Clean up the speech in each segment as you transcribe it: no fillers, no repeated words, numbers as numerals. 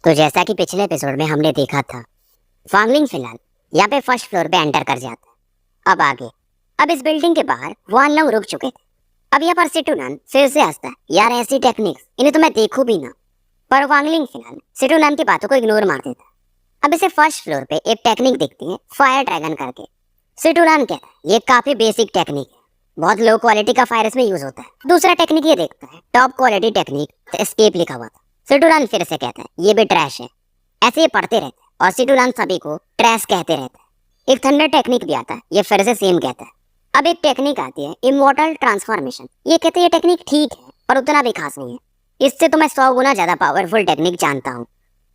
तो जैसा कि पिछले एपिसोड में हमने देखा था, वांगलिंग फिलहाल यहाँ पे फर्स्ट फ्लोर पे एंटर कर जाता है। अब आगे, अब इस बिल्डिंग के बाहर वान लोग रुक चुके थे। अब यहाँ पर सिटूनन फिर से हंसता है, यार ऐसी टेक्निक्स इन्हें तो मैं देखूं भी ना। पर वांगलिंग फिलहाल सिटूनन की बातों को इग्नोर मार देता है। अब इसे फर्स्ट फ्लोर पे एक टेक्निक दिखती है, फायर ड्रैगन करके। सिटूनन कहता है ये काफी बेसिक टेक्निक है, बहुत लो क्वालिटी का फायर इसमें यूज होता है। दूसरा टेक्निक ये देखता है, टॉप क्वालिटी टेक्निक एस्केप लिखा हुआ था। सिटूनन फिर से कहता है ये भी ट्रैश है। ऐसे ही पढ़ते रहते हैं और सिटूनन सभी को ट्रैश कहते रहते हैं। एक थंडर टेक्निक भी आता है, ये फिर से सेम कहता है। अब एक टेक्निक आती है इमॉर्टल ट्रांसफॉर्मेशन। ये कहते हैं ये टेक्निक ठीक है और उतना भी खास नहीं है, इससे तो मैं 100 गुना ज्यादा पावरफुल टेक्निक जानता हूँ।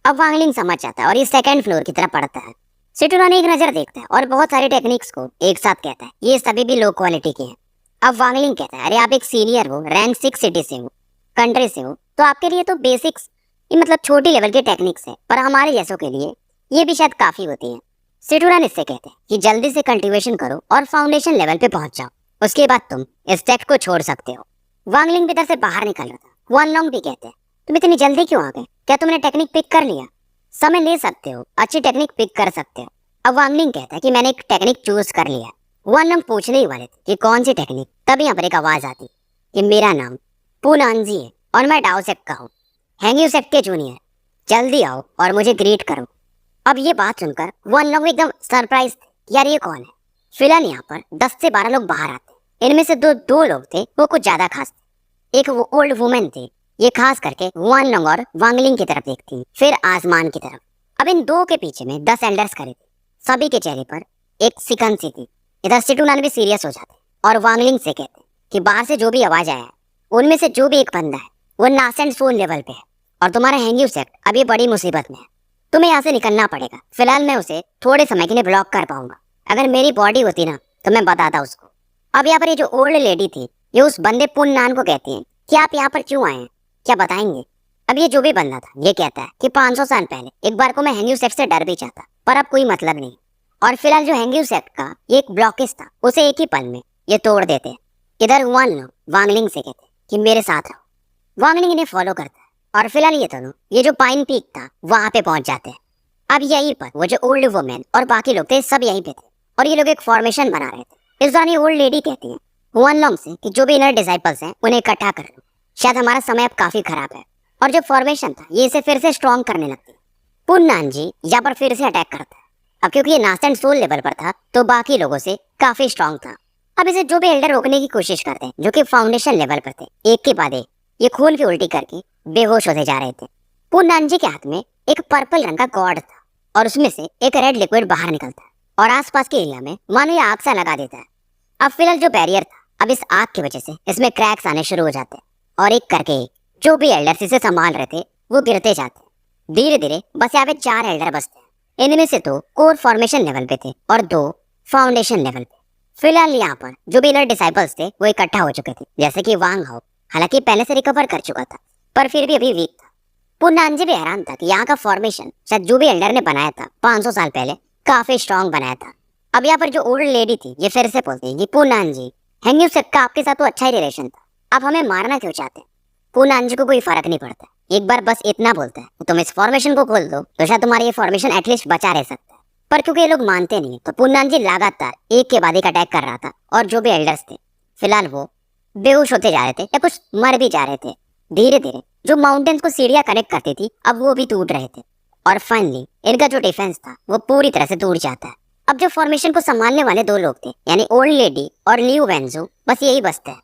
अब वांगलिंग समझ जाता है और ये सेकंड फ्लोर की तरफ पढ़ता है। सिटूनन एक नजर देखता है और बहुत सारी टेक्निक्स को एक साथ कहता है, ये सभी भी लो क्वालिटी के हैं। अब वांगलिंग कहता है अरे आप एक सीनियर हो, रैंक 6 सिटी से हो, कंट्री से हो, तो आपके लिए तो बेसिक्स ये मतलब छोटी लेवल की टेक्निक्स है, पर हमारे जैसों के लिए ये भी शायद काफी होती है। सिटूनन इससे कहते हैं कि जल्दी से कल्टीवेशन करो और फाउंडेशन लेवल पे पहुंच जाओ, उसके बाद तुम इस टेक को छोड़ सकते हो। वांगलिंग भी इधर से बाहर निकल रहा था। वानलोंग भी कहते हैं तुम इतनी जल्दी क्यों आ गए, क्या तुमने टेक्निक पिक कर लिया? समय ले सकते हो, अच्छी टेक्निक पिक कर सकते हो। अब वांगलिंग कहता है कि मैंने एक टेक्निक चूज कर लिया। वानलोंग पूछने ही वाले थे कि कौन सी टेक्निक, तभी यहाँ पर एक आवाज आती कि मेरा नाम पुनानजी है और मैं डाओ सेक्ट का हूँ, हैंग्यू सेक्ट के जूनियर, जल्दी आओ और मुझे ग्रीट करो। अब ये बात सुनकर वानलोंग एकदम सरप्राइज थे कि यार ये कौन है। फिलहाल यहाँ पर 10 से 12 लोग बाहर आते। इनमें से दो लोग थे वो कुछ ज्यादा खास थे। एक वो ओल्ड वुमेन थे, ये खास करके वानलोंग और वांगलिंग की तरफ देखती, फिर आसमान की तरफ। अब इन दो के पीछे में 10 एल्डर्स खड़े थे, सभी के चेहरे पर एक सिकन सी थी। इधर सिटूनन भी सीरियस हो जाते और वांगलिंग से कहते कि बाहर से जो भी आवाज आया है उनमें से जो भी एक बंदा है वो नासेंट सोल लेवल पे है और तुम्हारा हैंग्यू सेक्ट अभी बड़ी मुसीबत में है, तुम्हें यहाँ से निकलना पड़ेगा। फिलहाल मैं उसे थोड़े समय के लिए ब्लॉक कर पाऊंगा, अगर मेरी बॉडी होती ना तो मैं बताता उसको। अब यहाँ पर ये जो ओल्ड लेडी थी ये उस बंदे पुन्नान को कहती है कि आप यहाँ पर क्यों आए हैं, क्या बताएंगे? अब ये जो भी बंदा था ये कहता है कि 500 साल पहले एक बार को मैं हैंग्यू सेक्ट से डर भी चाहता, पर अब कोई मतलब नहीं। और फिलहाल जो हैंग्यू सेक्ट का ये एक ब्लॉकेज था उसे एक ही पल में ये तोड़ देते हैं। इधर वांगलिंग से कहते कि मेरे साथ रहो। वांगलिंग इन्हें फॉलो करता है और फिलहाल ये दोनों ये जो पाइन पीक था वहां पे पहुंच जाते हैं। अब यहीं पर वो जो ओल्ड वुमेन और बाकी लोग थे सब यहीं पे थे और ये लोग एक फॉर्मेशन बना रहे थे। इस दौरान ये ओल्ड लेडी कहती है वानलोंग से कि जो भी इनर डिसाइपल्स हैं उन्हें इकट्ठा कर लो, शायद हमारा समय अब काफी खराब है। और जो फॉर्मेशन था ये इसे फिर से स्ट्रॉन्ग करने लगती है। पुन्नानजी यहाँ पर फिर से अटैक करता है। अब क्योंकि ये नासेंट सोल लेवल पर था तो बाकी लोगों से काफी स्ट्रॉन्ग था। अब इसे जो भी एल्डर रोकने की कोशिश करते हैं जो कि फाउंडेशन लेवल पर थे, एक के बाद एक ये खून की उल्टी करके बेहोश होते जा रहे थे। पुन्नानजी के हाथ में एक पर्पल रंग का गॉड था और उसमें से एक रेड लिक्विड बाहर निकलता है और आसपास के एरिया में मानो ये आग सा लगा देता है। अब फिलहाल जो बैरियर था, अब इस आग की वजह से इसमें क्रैक्स आने शुरू हो जाते हैं और एक करके जो भी एल्डर्स इसे संभाल रहे थे वो गिरते जाते हैं। धीरे धीरे बस यहाँ पे 4 एल्डर बचते हैं। इनमें से 2 कोर फॉर्मेशन लेवल पे थे और 2 फाउंडेशन लेवल पे। फिलहाल यहाँ पर जो भी इनर डिसाइपल्स थे वो इकट्ठा हो चुके थे, जैसे कि वांग हाओ, हालांकि पहले से रिकवर कर चुका था पर फिर भी अभी वीक था। पुन्नानजी भी हैरान था कि यहाँ का फॉर्मेशन शायद जो भी एल्डर ने बनाया था 500 साल पहले काफी स्ट्रॉन्ग बनाया था। अब यहाँ पर जो ओल्ड लेडी थी ये फिर से बोलती है कि पुन्नानजी, हैंग्यू सेक्ट का आपके साथ तो अच्छा ही रिलेशन था, आप हमें मारना क्यों चाहते हैं? पुन्नानजी को कोई फर्क नहीं पड़ता, एक बार बस इतना बोलता है तुम इस फॉर्मेशन को खोल दो तो शायद तुम्हारा ये फॉर्मेशन एटलीस्ट बचा रह सकता है। पर क्योंकि ये लोग मानते नहीं तो पुन्नानजी लगातार एक के बाद एक अटैक कर रहा था और जो भी एल्डर्स थे फिलहाल वो बेहोश होते जा रहे थे या कुछ मर भी जा रहे थे। धीरे धीरे जो माउंटेन्स को सीढ़ियां कनेक्ट करती थी अब वो भी टूट रहे थे और फाइनली इनका जो डिफेंस था वो पूरी तरह से टूट जाता है। अब जो फॉर्मेशन को संभालने वाले 2 लोग थे यानी ओल्ड लेडी और लियू वेंजू, बस यही बचता है।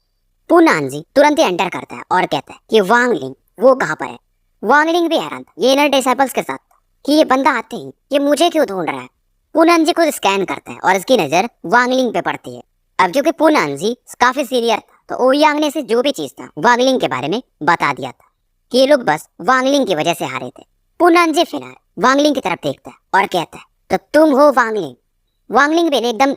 पुन्नानजी तुरंत ही एंटर करता है और कहता है कि वांगलिंग वो कहाँ पर है? वांगलिंग भी हैरान था ये इनर डिसाइपल्स के साथ कि ये बंदा आते ही ये मुझे क्यों ढूंढ रहा है। पुन्नानजी को स्कैन करता है और इसकी नजर वांगलिंग पे पड़ती है। अब जो कि पुन्नानजी काफी सीरियस था तो ओयांग ने इसे जो भी चीज था वांगलिंग के बारे में बता दिया था कि ये लोग बस वांगलिंग की वजह से हारे थे। पुन्नानजी फिलहाल वांगलिंग की तरफ देखता है और कहता है तो तुम हो वांगलिंग? वांगलिंग भी एकदम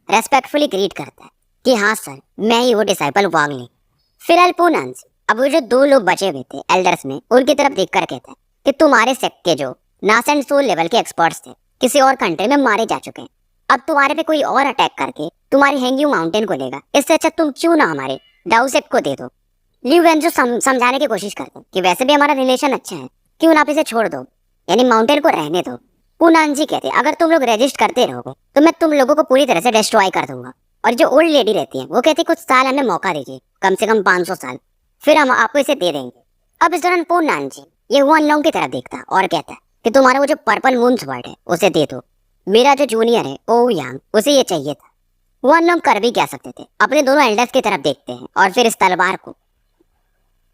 रेस्पेक्टफुली ग्रीट करता है कि हाँ सर, मैं ही वो डिसाइपल वांगलिंग। फिलहाल पुन्नानजी अब वो जो 2 लोग बचे हुए थे एल्डर्स में उनकी तरफ देखकर कहता है कि तुम्हारे सेक्ट के जो नासेंट सोल लेवल के एक्सपर्ट्स थे किसी और कंट्री में मारे जा चुके हैं, अब तुम्हारे पे कोई और अटैक करके तुम्हारी हैंग्यू माउंटेन को लेगा, इससे अच्छा तुम क्यों ना हमारे डाउ सेक्ट को दे दो। लियू वेंजू समझाने की कोशिश करते हैं कि वैसे भी हमारा रिलेशन अच्छा है, क्यों ना आप इसे छोड़ दो, यानी माउंटेन को रहने दो। पूनान जी कहते अगर तुम लोग रेजिस्ट करते रहोगे तो मैं तुम लोगों को पूरी तरह से डिस्ट्रॉय कर दूंगा। और जो ओल्ड लेडी रहती है वो कहती कुछ साल हमें मौका दीजिए, कम से कम 500 साल, फिर हम आपको इसे दे देंगे। अब इस दौरान पूनान जी ये हुआन लोंग की तरफ देखता और कहता है कि तुम्हारा वो जो पर्पल मून स्वॉर्ड है उसे दे दो, मेरा जो जूनियर है ओ यांग उसे ये चाहिए था। हुआन लोंग कर भी क्या सकते थे, अपने दोनों एल्डर्स की तरफ देखते हैं और फिर इस तलवार को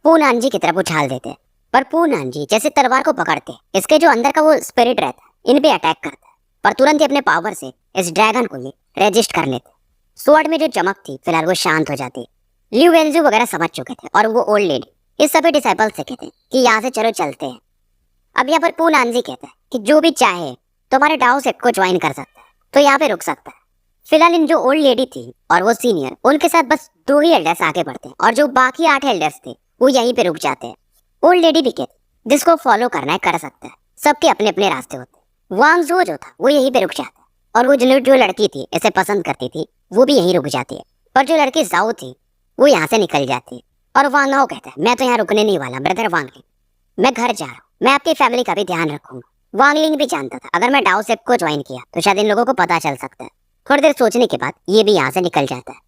पूनान जी की तरफ उछाल देते हैं। पर पूनान जी जैसे तलवार को पकड़ते हैं, इसके जो अंदर का वो स्पिरिट रहता है इन पे अटैक करता है, पर तुरंत ही अपने पावर से इस ड्रैगन को ये रेजिस्ट कर लेते। स्वॉर्ड में जो चमक थी फिलहाल वो शांत हो जाती है। ल्यू वेंजू वगैरह समझ चुके थे और वो ओल्ड लेडी इस सभी डिसाइपल्स से कहते हैं कि यहाँ से चलो चलते हैं। अब यहाँ पर पूनान जी कहता है कि जो भी चाहे तुम्हारे डाउ सेट को ज्वाइन कर सकता है, तो यहाँ पे रुक सकता है। फिलहाल इन जो ओल्ड लेडी थी और वो सीनियर, उनके साथ बस 2 ही एल्डर्स आगे बढ़ते हैं और जो बाकी 8 एल्डर्स थे वो यहीं पे रुक जाते हैं। ओल्ड लेडी भी कहती जिसको फॉलो करना है कर सकता है, सबके अपने अपने रास्ते होते हैं। वांग जो था वो यहीं पे रुक जाता है और वो जो लड़की थी इसे पसंद करती थी वो भी यहीं रुक जाती है। पर जो लड़की जाओ थी वो यहाँ से निकल जाती है और वांग आओ कहता है मैं तो यहाँ रुकने नहीं वाला ब्रदर वांगलिंग, मैं घर जा रहा हूँ, मैं आपकी फैमिली का भी ध्यान रखूंगा। वांगलिंग भी जानता था अगर मैं डाउ सेप को ज्वाइन किया तो शायद इन लोगों को पता चल सकता है। थोड़ी देर सोचने के बाद ये भी यहाँ से निकल जाता है।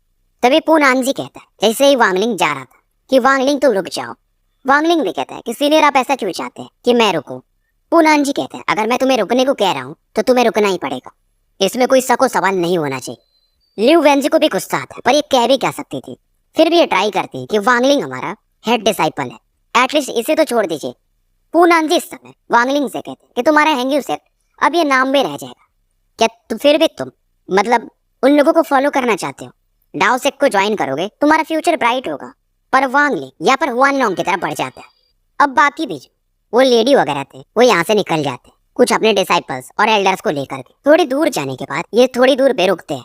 तभी पूनान जी कहता है जैसे ही वांगलिंग जा रहा था कि वांगलिंग तुम रुक जाओ। वांगलिंग भी कहता है कि सीनियर आप ऐसा क्यों चाहते हैं कि मैं रुकूं। पूनान जी कहते हैं अगर मैं तुम्हें रुकने को कह रहा हूँ तो तुम्हें रुकना ही पड़ेगा, इसमें कोई शक व सवाल नहीं होना चाहिए। ल्यू वेंजी को भी गुस्सा आता है पर ये कह भी क्या सकती थी, फिर भी ये ट्राई करती है कि वांगलिंग हमारा हेड डिसाइपल है, एटलीस्ट इसे तो छोड़ दीजिए। पूनान जी इस समय वांगलिंग से कहते हैं कि तुम्हारा हैंग्यू सेक्ट अब ये नाम में रह जाएगा, क्या फिर भी तुम मतलब उन लोगों को फॉलो करना चाहते हो, डाओ सेक्ट को ज्वाइन करोगे तुम्हारा फ्यूचर ब्राइट होगा। पर वांगलिंग यहाँ पर हुआन लोंग की तरफ बढ़ जाता है। अब बाकी भी वो लेडी वगैरह थे वो यहाँ से निकल जाते हैं कुछ अपने डिसाइपल्स और एल्डर्स को लेकर के। थोड़ी दूर जाने के बाद ये थोड़ी दूर पे रुकते हैं।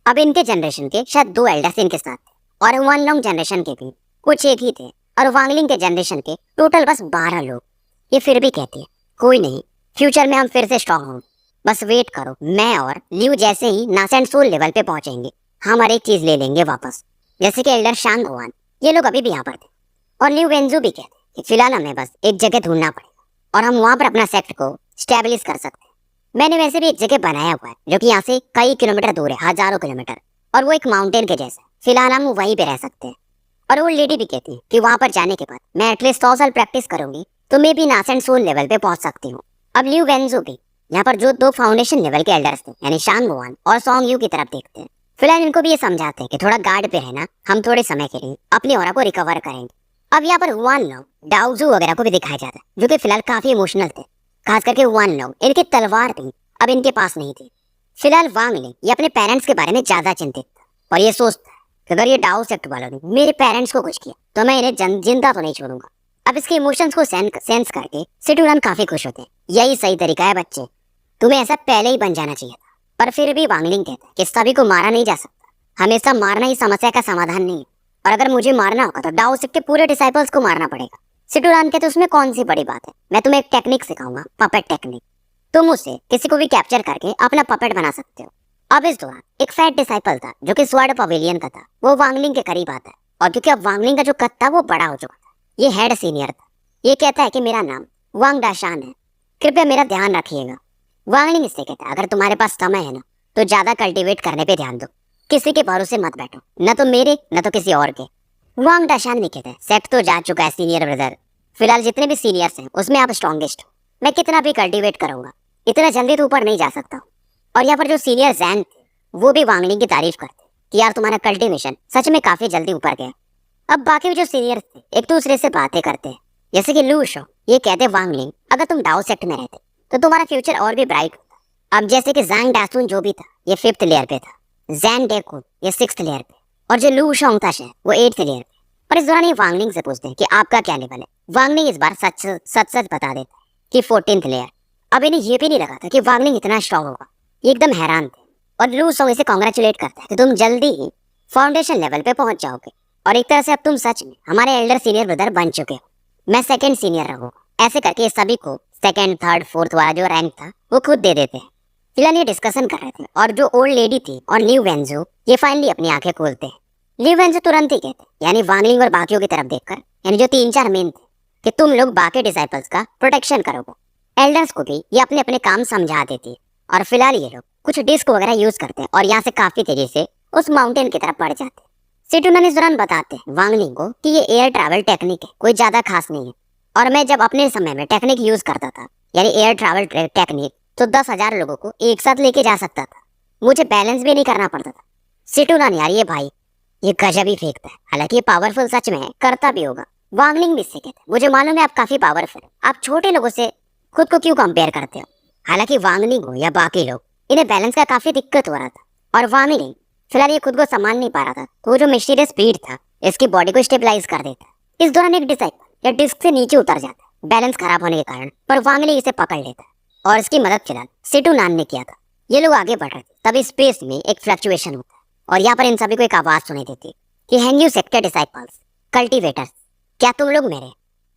अब इनके जनरेशन के शायद 2 एल्डर्स इनके साथ थे और हुआन लोंग जनरेशन के भी कुछ एक ही थे और वांगलिंग के जनरेशन के टोटल बस 12 लोग। ये फिर भी कहती है कोई नहीं, फ्यूचर में हम फिर से स्ट्रॉन्ग होंगे, बस वेट करो, मैं और ल्यू जैसे ही नासेंट सोल लेवल पे पहुंचेंगे हम हर एक चीज ले लेंगे वापस। जैसे कि एल्डर शांग हुआन ये लोग अभी भी यहाँ पर थे और ल्यू वेंजू भी कहते कि फिलहाल हमें बस एक जगह ढूंढना पड़ेगा और हम वहां पर अपना सेक्ट को स्टेब्लिश कर सकते हैं। मैंने वैसे भी एक जगह बनाया हुआ है जो कि यहाँ से कई किलोमीटर दूर है, हजारों किलोमीटर, और वो एक माउंटेन के जैसा। फिलहाल हम वहीं पे रह सकते हैं। और वो लेडी भी कहती है कि वहां पर जाने के बाद मैं एटलीस्ट 100 साल प्रैक्टिस करूंगी तो मैं भी नासेंट सोल लेवल पे पहुंच सकती हूँ। अब ल्यू वेंजू भी यहाँ पर जो 2 फाउंडेशन लेवल के एल्डर्स थे यानी शांग हुआन और सॉन्ग यू की तरफ देखते हैं। फिलहाल इनको भी ये समझाते हैं कि थोड़ा गार्ड पे रहना, हम थोड़े समय के लिए अपनी ऑरा को रिकवर करेंगे। अब यहाँ पर हुआन लोग डाउजू वगैरह को भी दिखाया जाता है जो कि फिलहाल काफी इमोशनल थे, खास करके हुआन लोग, इनकी तलवार भी अब इनके पास नहीं थी। फिलहाल वांगलिंग ये अपने पेरेंट्स के बारे में ज्यादा चिंतित था और ये सोचता है कि अगर ये डाउ सेक्ट वालों ने मेरे पेरेंट्स को कुछ किया तो मैं इन्हें जिंदा तो नहीं छोड़ूंगा। अब इसके इमोशंस को सेंस करके सिटूरन काफी खुश होते हैं। यही सही तरीका है बच्चे, तुम्हें ऐसा पहले ही बन जाना चाहिए था। पर फिर भी वांगलिंग कहता है कि सभी को मारा नहीं जा सकता, हमेशा मारना ही समस्या का समाधान नहीं है, और अगर मुझे मारना होगा तो डाउ सेक्ट के पूरे डिसाइपल्स को मारना पड़ेगा। सिटूरान कहते उसमें कौन सी बड़ी बात है, मैं तुम्हें एक टेक्निक सिखाऊंगा, पपेट टेक्निक। तुम उससे किसी को भी कैप्चर करके अपना पपेट बना सकते हो। अब इस दौरान एक फैट डिसाइपल था जो कि स्वॉर्ड पवेलियन का था, वो वांगलिंग के करीब आता है और क्योंकि अब वांगलिंग का जो कद था वो बड़ा हो चुका था, ये हेड सीनियर था। ये कहता है कि मेरा नाम वांग डाशान है, कृपया मेरा ध्यान रखिएगा। वांगलिंग इससे कहता है अगर तुम्हारे पास समय है ना तो ज्यादा कल्टीवेट करने पे ध्यान दो, किसी के भरोसे मत बैठो, न तो मेरे न तो किसी और के। वांग डाशान भी कहता है सेट तो जा चुका है सीनियर ब्रदर, फिलहाल जितने भी सीनियर्स हैं उसमें आप स्ट्रॉन्गेस्ट हो, मैं कितना भी कल्टीवेट करूंगा इतना जल्दी तो ऊपर नहीं जा सकता हूँ। और यहाँ पर जो सीनियर जैन थे वो भी वांगलिंग की तारीफ करते कि यार तुम्हारा कल्टीवेशन सच में काफी जल्दी ऊपर गया। अब बाकी जो सीनियर्स थे एक दूसरे से बातें करते हैं, जैसे कि लू शो ये कहते वांगलिंग अगर तुम डाउ सेक्ट में रहते तो तुम्हारा फ्यूचर और भी ब्राइट होता। अब जैसे कि जैंग डासुन जो भी था ये 5th लेयर पे था, जैन डेकुन ये 6th लेयर पे, और जो लू शोंग था वो 8th लेयर पे। और इस दौरान ये वांगलिंग से पूछते हैं कि आपका क्या लेवल है। वांगलिंग इस बार सच सच बता देता है कि 14th लेयर। अब इन्हें ये भी नहीं लगा था कि वांगलिंग इतना स्ट्रॉन्ग होगा, ये एकदम हैरान थे। और लू शोंग इसे कॉन्ग्रेचुलेट करता है कि तुम जल्दी ही फाउंडेशन लेवल पे पहुंच जाओगे और एक तरह से अब तुम सच में हमारे एल्डर सीनियर ब्रदर बन चुके हो, मैं 2nd सीनियर रहूंगा। ऐसे करके सभी को 2nd, 3rd, 4th वाला जो रैंक था वो खुद दे देते हैं। फिलहाल ये डिस्कशन कर रहे थे और जो ओल्ड लेडी थी और ल्यू वेंजू ये फाइनली अपनी आंखें खोलते हैं। ल्यू वेंजू तुरंत ही कहते हैं यानी वांगलिंग और बाकियों की तरफ देखकर, यानी जो 3-4 मेन थे, कि तुम लोग बाकी डिसाइपल्स का प्रोटेक्शन करोगे, एल्डर्स को भी ये अपने अपने काम समझा देती है और फिलहाल ये लोग कुछ डिस्क वगैरह यूज करते हैं और यहाँ से काफी तेजी से उस माउंटेन की तरफ बढ़ जाते हैं। सिटुनन इस दौरान बताते हैं वांगलिंग को कि ये एयर ट्रैवल टेक्निक है, कोई ज्यादा खास नहीं है। और मैं जब अपने समय में टेक्निक यूज करता था, यानी एयर ट्रैवल टेक्निक, तो 10,000 लोगों को एक साथ लेके जा सकता था, मुझे बैलेंस भी नहीं करना पड़ता था। सिटुनन यार ये भाई, ये गजब ही फेंकता है। हालांकि ये पावरफुल सच में है, करता भी होगा। वांगलिंग भी इससे कहते हैं, मुझे मालूम है आप काफी पावरफुल, आप छोटे लोगों से खुद को क्यों कंपेयर करते हो। हालांकि वांगलिंग हो या बाकी लोग, इन्हें बैलेंस का काफी दिक्कत हो रहा था और वांगलिंग फिलहाल ये खुद को संभाल नहीं पा रहा था, तो वो जो मिस्टीरियस स्पीड था इसकी बॉडी को स्टेबलाइज कर देता है। इस दौरान एक डिसाइपल या डिस्क से नीचे उतर जाता है बैलेंस खराब होने के कारण, पर वांगलिंग इसे पकड़ लेता है और इसकी मदद फिलहाल सिटुनान ने किया था। ये लोग आगे बढ़ रहे थे, तभी स्पेस में एक फ्लक्चुएशन होता है और यहाँ पर इन सभी को एक आवाज सुनाई देती कि hang you sector disciples, cultivators, क्या तुम लोग मेरे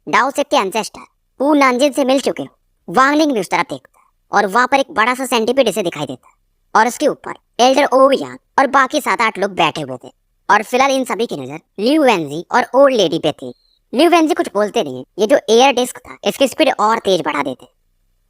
डाओ सेक्ट के एंसेस्टर पू नानजिन से मिल चुके हो। वांगलिंग भी उस तरफ देखता है और वहां पर एक बड़ा सा सेंटीपीड इसे दिखाई देता है और उसके ऊपर एल्डर ओवियान और बाकी 7-8 लोग बैठे हुए थे। और फिलहाल इन सभी की नजर ल्यू वेंजी और ओल्ड लेडी पे थी। ल्यू वेंजी कुछ बोलते नहीं, ये जो एयर डिस्क था इसकी स्पीड और तेज बढ़ा देते।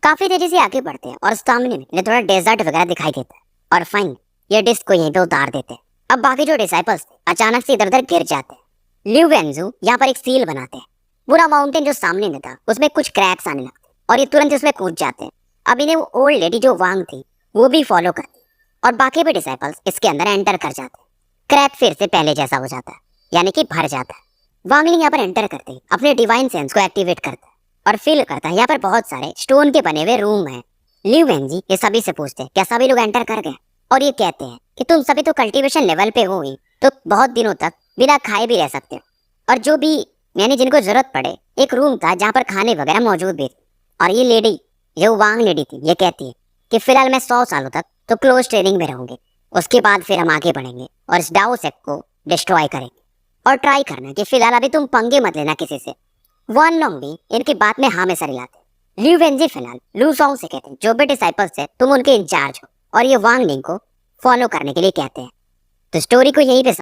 काफी तेजी से आगे बढ़ते हैं और सामने में इन्हें थोड़ा डेजर्ट वगैरह दिखाई देता है और फाइन ये डिस्क को यहीं पे उतार देते हैं। अब बाकी जो डिसाइपल्स थे अचानक से इधर उधर गिर जाते हैं। ल्यू वेंजू यहाँ पर एक सील बनाते हैं, पूरा माउंटेन जो सामने में था उसमें कुछ क्रैक्स आने लगते और ये तुरंत उसमें कूद जाते हैं। अब इन्हें वो ओल्ड लेडी जो वांग थी वो भी फॉलो करती और बाकी भी डिसाइपल्स इसके अंदर एंटर कर जाते हैं। क्रैक फिर से पहले जैसा हो जाता है, यानी कि भर जाता है। वांगलिंग यहाँ पर एंटर करते ही अपने डिवाइन सेंस को एक्टिवेट करता है और फील करता है यहाँ पर बहुत सारे स्टोन के बने हुए रूम हैं। ल्यू वेंजी ये सभी से पूछते हैं क्या सभी लोग एंटर कर गए, और ये कहते हैं कि तुम सभी तो कल्टीवेशन लेवल पे हो ही, तो बहुत दिनों तक बिना खाए भी रह सकते हो। और जो भी यानी जिनको जरूरत पड़े, एक रूम था जहाँ पर खाने वगैरह मौजूद भी थे। और ये लेडी जो वांग लेडी थी ये कहती है कि फिलहाल मैं 100 सालों तक तो क्लोज ट्रेनिंग में रहूंगी, उसके बाद फिर हम आगे बढ़ेंगे और इस डाओ सेक्ट को डिस्ट्रॉय करेंगे। और ट्राई करना कि फिलहाल अभी तुम पंगे मत लेना किसी से। वन लॉन्ग भी इनकी बात में हाँ में सर हिलाते। ल्यू वेंजी फिलहाल लू सॉन्ग से कहते हैं जो भी डिसाइपल्स है तुम उनके इंचार्ज हो, और ये वांग लिंग को फॉलो करने के लिए कहते हैं। तो स्टोरी को यहीं पे